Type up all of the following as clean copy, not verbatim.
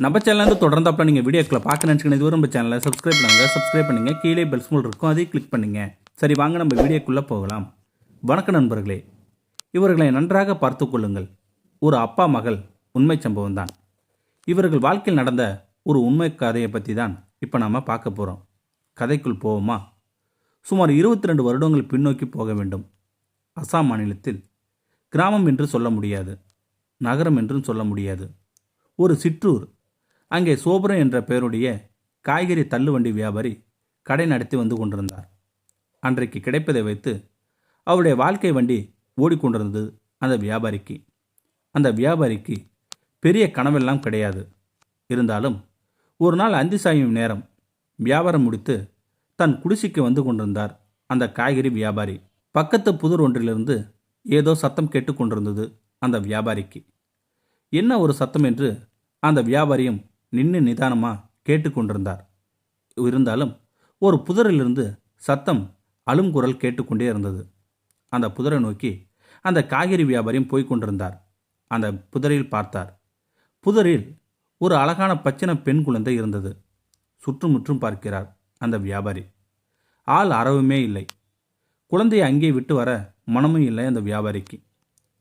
நம்ம சேனலில் தொடர்ந்து அப்போ நீங்கள் வீடியோக்களை பார்க்க நினச்சிக்கணும் இதுவரை நம்ம சேனலை சப்ஸ்கிரைப் பண்ணுங்கள் கீழே பெல் சிம்பல் இருக்கும் அதையும் கிளிக் பண்ணுங்க. சரி வாங்க நம்ம வீடியோக்குள்ளே போகலாம். வணக்கம் நண்பர்களே, இவர்களை நன்றாக பார்த்து கொள்ளுங்கள். ஒரு அப்பா மகள் உண்மை சம்பவம் தான். இவர்கள் வாழ்க்கையில் நடந்த ஒரு உண்மை கதையை பற்றி தான் இப்போ நாம் பார்க்க போகிறோம். கதைக்குள் போவோமா? சுமார் 22 வருடங்கள் பின்னோக்கி போக வேண்டும். அசாம் மாநிலத்தில் கிராமம் என்று சொல்ல முடியாது, நகரம் என்றும் சொல்ல முடியாது, ஒரு சிற்றூர். அங்கே சோபரன் என்ற பெயருடைய காய்கறி தள்ளுவண்டி வியாபாரி கடை நடத்தி வந்து கொண்டிருந்தார். அன்றைக்கு கிடைப்பதை வைத்து அவருடைய வாழ்க்கை வண்டி ஓடிக்கொண்டிருந்தது. அந்த வியாபாரிக்கு பெரிய கனவெல்லாம் கிடையாது. இருந்தாலும் ஒரு நாள் அந்தி சாயும் நேரம் வியாபாரம் முடித்து தன் குடிசைக்கு வந்து கொண்டிருந்தார் அந்த காய்கறி வியாபாரி. பக்கத்து புதூர் ஒன்றிலிருந்து ஏதோ சத்தம் கேட்டுக்கொண்டிருந்தது அந்த வியாபாரிக்கு. என்ன ஒரு சத்தம் என்று அந்த வியாபாரியும் நின்று நிதானமாக கேட்டுக்கொண்டிருந்தார். இருந்தாலும் ஒரு புதரிலிருந்து சத்தம் அழுங்குரல் கேட்டுக்கொண்டே இருந்தது. அந்த புதரை நோக்கி அந்த காய்கறி வியாபாரியும் போய்கொண்டிருந்தார். அந்த புதரில் பார்த்தார். புதரில் ஒரு அழகான பச்சின பெண் குழந்தை இருந்தது. சுற்றுமுற்றும் பார்க்கிறார் அந்த வியாபாரி. ஆள் அறவுமே இல்லை. குழந்தையை அங்கே விட்டு வர மனமும் இல்லை அந்த வியாபாரிக்கு.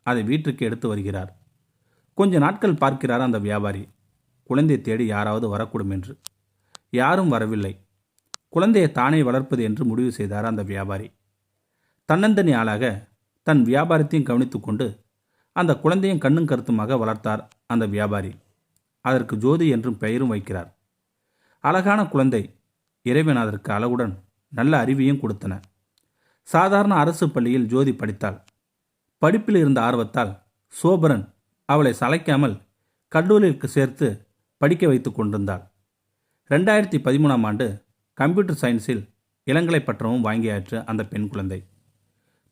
அதை வீட்டுக்கு எடுத்து வருகிறார். கொஞ்ச நாட்கள் பார்க்கிறார் அந்த வியாபாரி. குழந்தையை தேடி யாராவது வரக்கூடும் என்று. யாரும் வரவில்லை. குழந்தையை தானே வளர்ப்பது என்று முடிவு செய்தார் அந்த வியாபாரி. தன்னந்தனி ஆளாக தன் வியாபாரத்தையும் கவனித்து கொண்டு அந்த குழந்தையும் கண்ணும் கருத்துமாக வளர்த்தார் அந்த வியாபாரி. அதற்கு ஜோதி என்றும் பெயரும் வைக்கிறார். அழகான குழந்தை. இறைவன் அதற்கு அழகுடன் நல்ல அறிவையும் கொடுத்தன. சாதாரண அரசு பள்ளியில் ஜோதி படித்தாள். படிப்பில் இருந்த ஆர்வத்தால் சோபரன் அவளை சளைக்காமல் கல்லூரிக்கு சேர்த்து படிக்க வைத்து கொண்டிருந்தாள். 2013ஆம் ஆண்டு கம்ப்யூட்டர் சயின்ஸில் இளங்கலை பட்டமும் வாங்கியாற்று அந்த பெண் குழந்தை.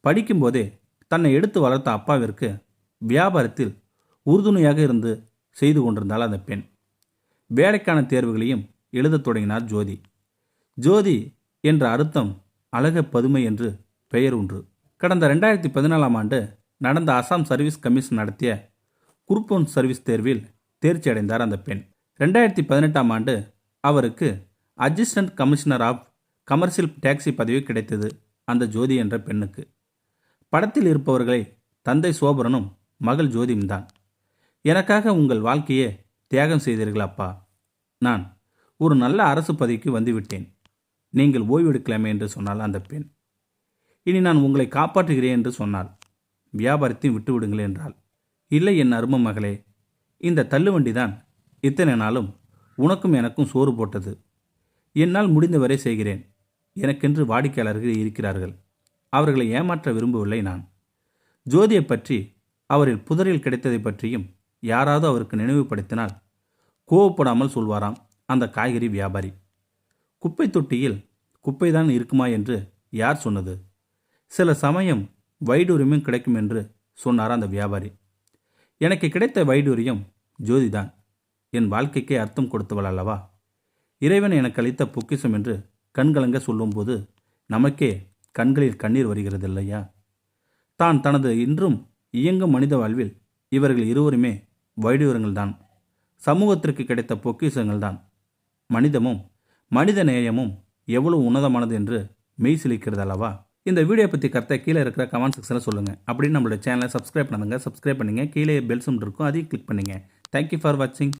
படிக்கும்போதே தன்னை எடுத்து வளர்த்த அப்பாவிற்கு வியாபாரத்தில் உறுதுணையாக இருந்து செய்து கொண்டிருந்தாள் அந்த பெண். வேலைக்கான தேர்வுகளையும் எழுதத் தொடங்கினார் ஜோதி. ஜோதி என்ற அர்த்தம் அழக பதுமை என்று பெயர் உண்டு. கடந்த 2014ஆம் ஆண்டு நடந்த அசாம் சர்வீஸ் கமிஷன் நடத்திய குரூப் 1 சர்வீஸ் தேர்வில் தேர்ச்சி அடைந்தார் அந்த பெண். 2018ஆம் ஆண்டு அவருக்கு assistant commissioner of commercial taxes பதவி கிடைத்தது அந்த ஜோதி என்ற பெண்ணுக்கு. படத்தில் இருப்பவர்களை தந்தை சோபரனும் மகள் ஜோதியும் தான். எனக்காக உங்கள் வாழ்க்கையே தியாகம் செய்தீர்கள் அப்பா. நான் ஒரு நல்ல அரசு பதவிக்கு வந்துவிட்டேன். நீங்கள் ஓய்வெடுக்கலாமே என்று சொன்னாள் அந்த பெண். இனி நான் உங்களை காப்பாற்றுகிறேன் என்று சொன்னாள். வியாபாரத்தையும் விட்டுவிடுங்கள் என்றாள். இல்லை என் அருமை மகளே, இந்த தள்ளுவண்டி தான் இத்தனை நாளும் உனக்கும் எனக்கும் சோறு போட்டது. என்னால் முடிந்தவரை செய்கிறேன். எனக்கென்று வாடிக்கையாளர்கள் இருக்கிறார்கள். அவர்களை ஏமாற்ற விரும்பவில்லை நான். ஜோதியை பற்றி அவரில் புதரில் கிடைத்ததை பற்றியும் யாராவது அவருக்கு நினைவுபடுத்தினால் கோவப்படாமல் சொல்வாராம் அந்த காய்கறி வியாபாரி. குப்பை தொட்டியில் குப்பைதான் இருக்குமா என்று யார் சொன்னது? சில சமயம் வைடூரியமும் கிடைக்கும் என்று சொன்னார் அந்த வியாபாரி. எனக்கு கிடைத்த வைடூரியம் ஜோதிதான். என் வாழ்க்கைக்கே அர்த்தம் கொடுத்தவள் அல்லவா? இறைவன் எனக்கு அளித்த பொக்கிஷம் என்று கண்கலங்க சொல்லும்போது நமக்கே கண்களில் கண்ணீர் வருகிறது இல்லையா? தான் தனது இன்றும் இயங்கும் மனித வாழ்வில் இவர்கள் இருவருமே வைடூரங்கள் தான். சமூகத்திற்கு கிடைத்த பொக்கிஷங்கள் தான். மனிதமும் மனித நேயமும் எவ்வளவு உன்னதமானது என்று மெய் சிலிக்கிறது அல்லவா? இந்த வீடியோ பற்றி கருத்தை கீழே இருக்கிற கமெண்ட் செக்ஷனில் சொல்லுங்கள். அப்படின்னு நம்மளோட சேனலை சப்ஸ்கிரைப் பண்ணுங்கள். கீழே பெல் சிம்பல் இருக்கும், அதையும் கிளிக் பண்ணுங்கள். தேங்க்யூ ஃபார் வாட்சிங்.